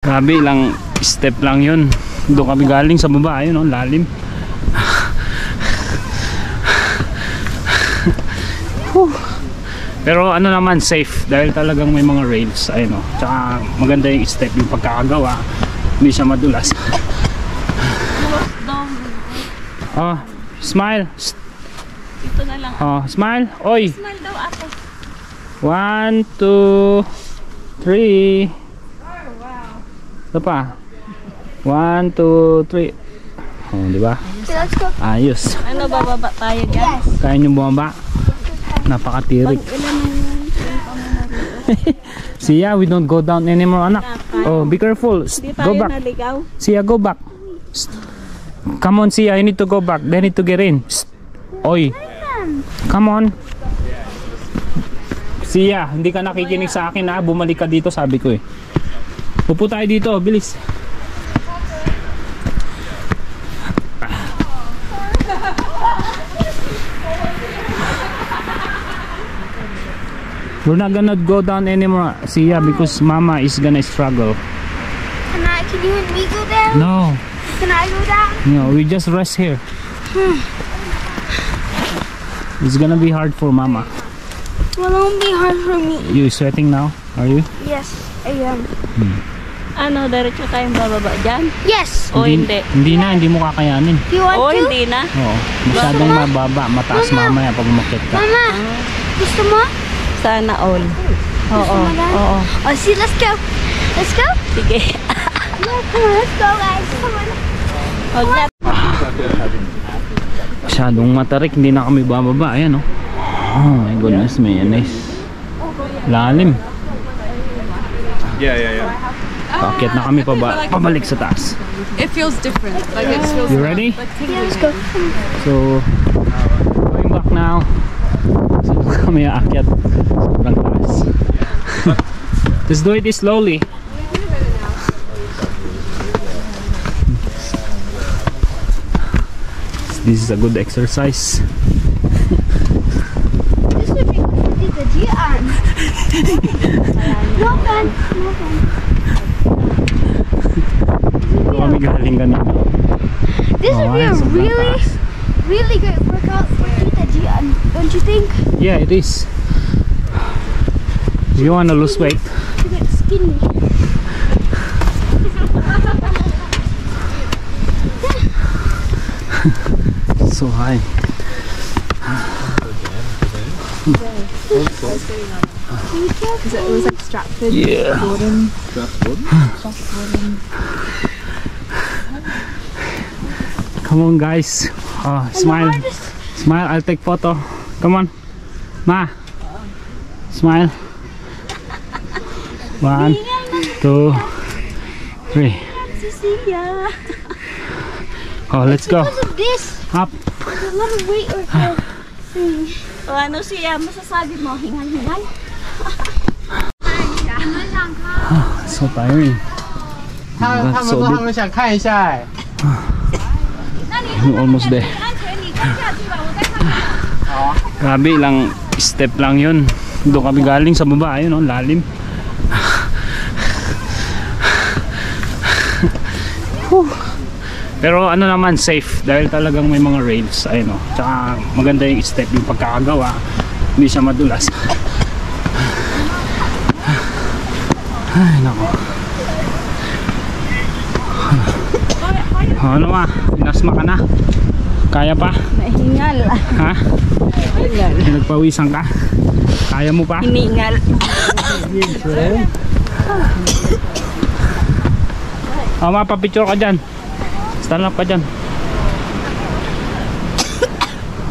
Grabe, ilang step lang yun. Doon kami galing sa baba, ayun, lalim. Pero ano naman, safe dahil talagang may mga rails, ayun, tsaka maganda yung step, yung pagkakagawa, hindi siya madulas. Oh, smile. Ito na lang. Oh, smile. Oy. Smile daw ako. 1, 2, 3. Ito pa. 1, 2, 3. Oh, di ba? Let's go. Ayos. Ano, bababa tayo dyan? Kaya nyo bumaba? Napakatirik. Siya, we don't go down anymore, anak. Oh, be careful. Hindi Go tayo back. naligaw. Siya, go back. Come on, Siya. You need to go back. They need to get in. Oy. Come on. Siya, hindi ka nakikinig sa akin, ha? Bumalik ka dito, sabi ko eh. Pupo tayo dito, bilis. We're not gonna go down anymore, Siya, because Mama is gonna struggle. Can you and me go there? No, Can I go down? no, we just rest here. It's gonna be hard for Mama. Well, it won't be hard for me. You sweating now? Are you? Yes, I am. Ano, diretso tayong bababa dyan? Yes. O hindi? Hindi mo kakayanin. You want O to? hindi na? Oo, masyadong mababa, mataas mamaya pag umakyat ka. Mama, gusto mo? Sana all. Oo. Gusto mo lang? Oo. Oh, see, let's go. Let's go. Sige. Yeah, come on, let's go, guys. Come on. Huwag na. Masyadong matarik, hindi na kami bababa. Ayan, oh. Oh my goodness, mayonnaise. Lalim. Yeah. Paakyat na kami pabalik sa taas. It feels different. Like it feels You ready? Yeah, let's go. So, going back now. So, kami aakyat. Sobrang taas. Just do it slowly. This is a good exercise. This would be the Gian. No fun. No fun. Kami galing ganito. This would be a really great workout for Tita Gian, don't you think? Yeah, it is. If you want to lose weight. To get skinny. So high. because it was like Stratford. Yeah. Gordon. Come on, guys. Oh, smile. Smile. I'll take photo. Come on, Ma. Smile. 1, 2, 3. Cecilia. Oh, let's go. Because of this, Up. there's a lot of weight right there. O ano siya, masasabi mo, hingal-hingal? So tiring. 他们说他们想看一下哎。 Almost there. Grabe, ilang step lang yun. Doon kami galing sa baba, ayun, lalim. Pero ano naman, safe dahil talagang may mga rails, ayun, tsaka maganda yung step, yung pagkakagawa, hindi siya madulas. Ay, nako. Ano ma, pinasma ka na? Kaya pa? Nahingal. Ha? Nagpawisan ka? Kaya mo pa? Hiningal. Mapapicture ka dyan. Stand up ka dyan.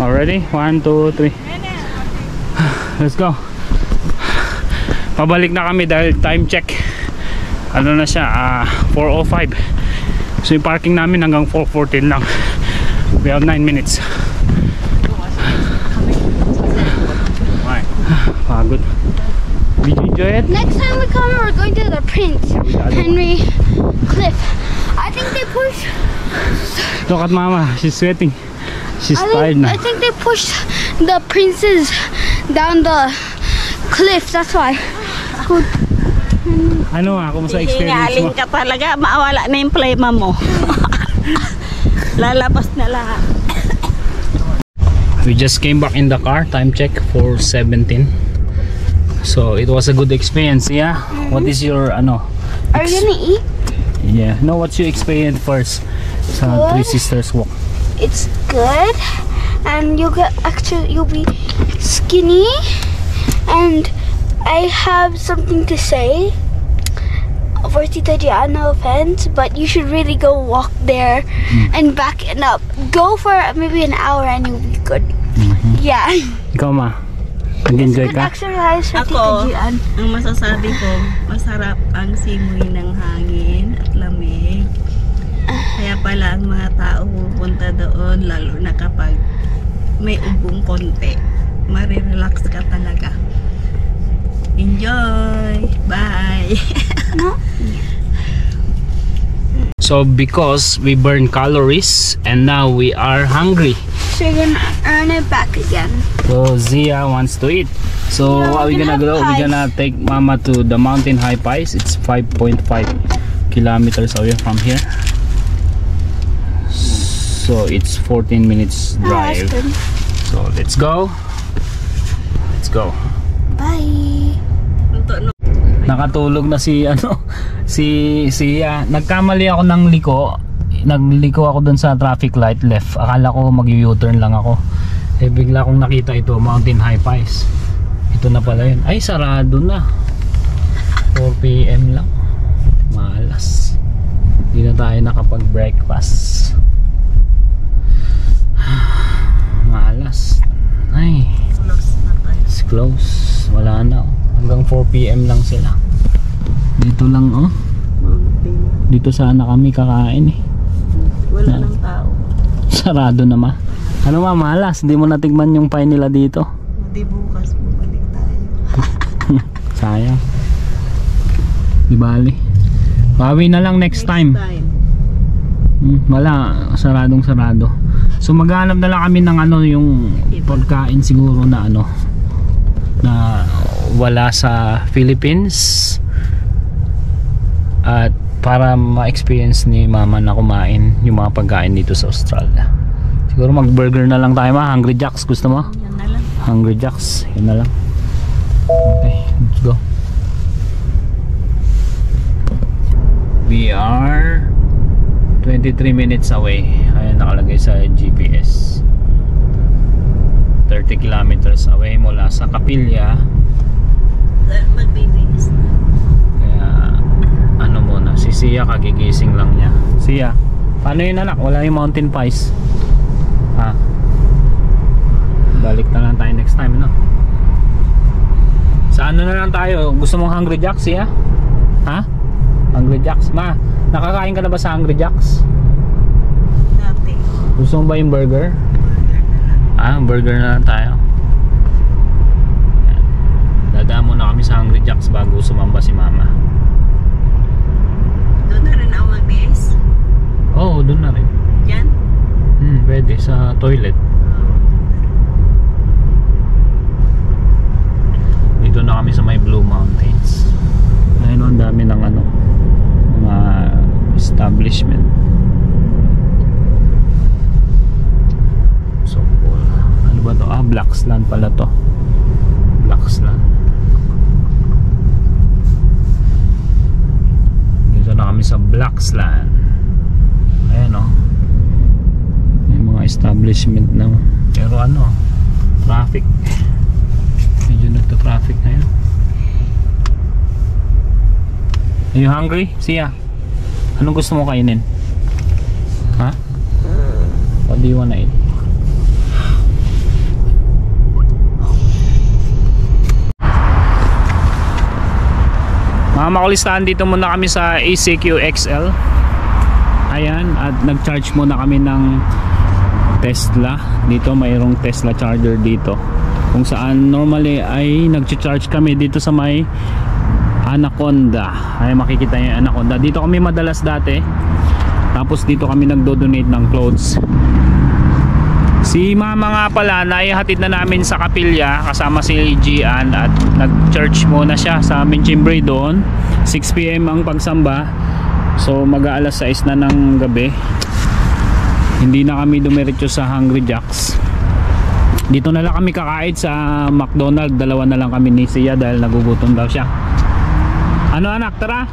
Already? 1, 2, 3. Let's go. Pabalik na kami dahil time check. Ano na siya? 4:05. So yung parking namin hanggang 4:14 lang. We have 9 minutes. Pagod. Did you enjoy it? Next time we come, we're going to the Prince Henry Cliff. I think they pushed. Look at Mama. She's sweating. She's tired now. I think they pushed the princes down the cliff. That's why. Good. Ano kumusta experience Hihingalin mo? ka talaga, mawala na yung plema mo. Lalabas na lahat. We just came back in the car. Time check 4:17. So it was a good experience. Yeah. What is your ano? Are you gonna eat? Yeah. No, what's your experience first? Sa Good. Three Sisters Walk. It's good, and you'll be skinny. And I have something to say for Tita Gian, no offense, but you should really go walk there and back it up. Go for maybe an hour and you'll be good. Yeah. Ikaw ma, nag-enjoy Good ka? exercise for Tita Ako, Gian. ang masasabi ko, masarap ang simoy ng hangin at lamig. Kaya pala ang mga tao pupunta doon, lalo na kapag may ubong konti. Marirelax ka talaga. Enjoy! Bye! So because we burn calories and now we are hungry. So you're gonna earn it back again. So Zia wants to eat. So Yeah, what are we we're gonna gonna do? have We're gonna take Mama to the Mountain High Pies. It's 5.5 kilometers away from here. So it's 14 minutes drive. That's good. So let's go. Let's go. Bye. Nakatulog na si si Sia. Nagkamali ako ng liko. Nagliko ako dun sa traffic light left. Akala ko mag-U-turn lang ako. Eh bigla kong nakita ito, Mountain High Pies. Ito na pala yun. Ay sarado na. 4 PM lang. Malas. Hindi na tayo nakapag-breakfast. Malas. Ay. It's close. Wala na. Hanggang 4 PM lang sila. Dito lang Dito sana kami kakain eh. Wala ng tao. Sarado naman. Ano ma, malas. Hindi mo natigman yung pie nila dito. Di bukas bumalik tayo. Sayang. Di bali. Bawi na lang next time. Wala. Saradong sarado. So maghanap na lang kami ng yung pagkain siguro na na wala sa Philippines at para ma-experience ni Mama na kumain yung mga pagkain dito sa Australia. Siguro mag-burger na lang tayo ma. Hungry Jacks, gusto mo? Yan na lang. Hungry Jacks, yun na lang. Okay, let's go. We are 23 minutes away. Ayan nakalagay sa GPS. 30 kilometers away mula sa Kapilya. Magbibigis na. Kaya muna, si Sia kagigising lang niya. Sia, paano yun anak? Wala yung Mountain Pies. Balik na lang tayo next time, no? Sa na lang tayo? Gusto mong Hungry Jacks, Sia? Hungry Jacks? Ma, nakakain ka na ba sa Hungry Jacks? Dati. Gusto mo ba yung burger? Burger na lang. Burger na lang tayo. Dadaan muna kami sa Hungry Jacks bago sumamba si Mama. Doon na rin ako mag-base. Oo, doon na rin. Yan. Pwede, sa toilet. Dito na kami sa may Blue Mountains. Ngayon ang dami ng mga establishment. So cool. Ano ba to? Blaxland pala to. Blaxland. Dito na kami sa Blaxland. Ayan may mga establishment na. Pero traffic. Medyo nagta-traffic na yun. Are you hungry? Sia, anong gusto mo kainin? What do you wanna eat? Mga makulistahan, dito muna kami sa ACQ XL. Ayan, at nag-charge muna kami ng Tesla. Dito mayroong Tesla charger dito. Kung saan normally ay nag-charge kami dito sa may Anaconda. Ay makikita niyo yung Anaconda. Dito kami madalas dati. Tapos dito kami nagdo-donate ng clothes. Si Mama nga pala, naihatid na namin sa Kapilya kasama si Gian at nag-church muna siya sa Minchimbre doon 6 PM ang pagsamba. So mag-aalas 6 na ng gabi. Hindi na kami dumiretso sa Hungry Jacks. Dito na lang kami kakain sa McDonald's. Dalawa na lang kami ni Sia dahil nagugutom daw siya. Ano anak, tara?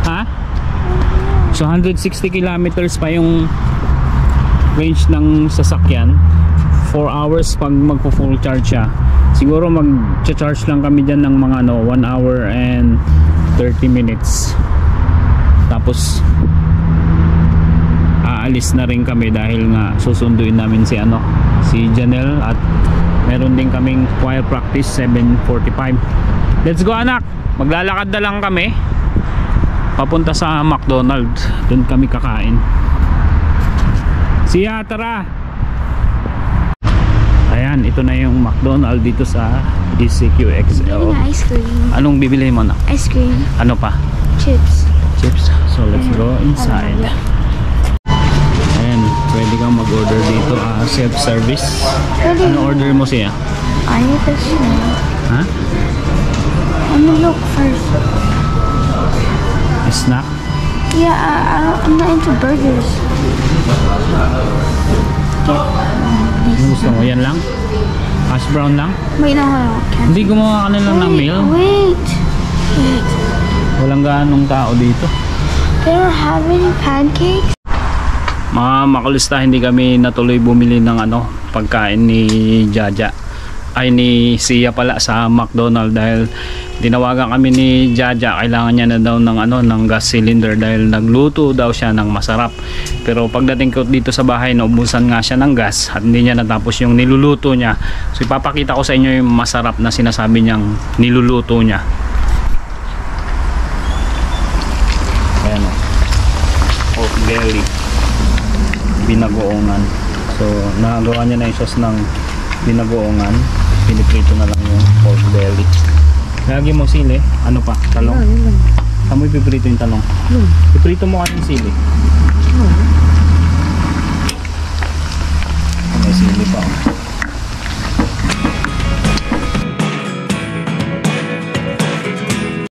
Ha? So 160 kilometers pa yung range ng sasakyan. 4 hours pag magpo-full charge siya. Siguro mag-charge lang kami dyan ng mga 1 hour and 30 minutes. Tapos aalis na rin kami dahil nga susunduin namin si Janelle at meron din kaming choir practice 7:45. Let's go anak. Maglalakad na lang kami papunta sa McDonald's. Doon kami kakain. Siya, tara. Ayan, ito na yung McDonald's dito sa ECQ XL. Getting ice cream. Anong bibili mo na? Ice cream. Ano pa? Chips. Chips. So let's go inside. Ayan, pwede kang mag-order dito. Self-service. Ano order mo siya? I need this one. Ha? Let me look first. Snack? Yeah, I'm not into burgers. Ano gusto mo? Yan lang? Hash brown lang? Wait, no, can't. Hindi gumawa ka na lang ng meal? Wait. Walang ganong tao dito. They don't have any pancakes? Mga makulista, hindi kami natuloy bumili ng pagkain ni Jaja. Ay ni Sia pala sa McDonald's dahil tinawagan kami ni Jaja, kailangan niya na daw ng gas cylinder dahil nagluto daw siya ng masarap. Pero pagdating ko dito sa bahay, naubusan nga siya ng gas at hindi niya natapos yung niluluto niya. So ipapakita ko sa inyo yung masarap na sinasabi niyang niluluto niya. Ayan o, pork belly, binagoongan. So nagawa niya na yung sauce ng binagoongan, piniprito na lang yung pork belly. Lagi mo sili, ano pa? Talong? Saan mo ipiprito yung talong? Iprito mo kanyang sili. May sili pa.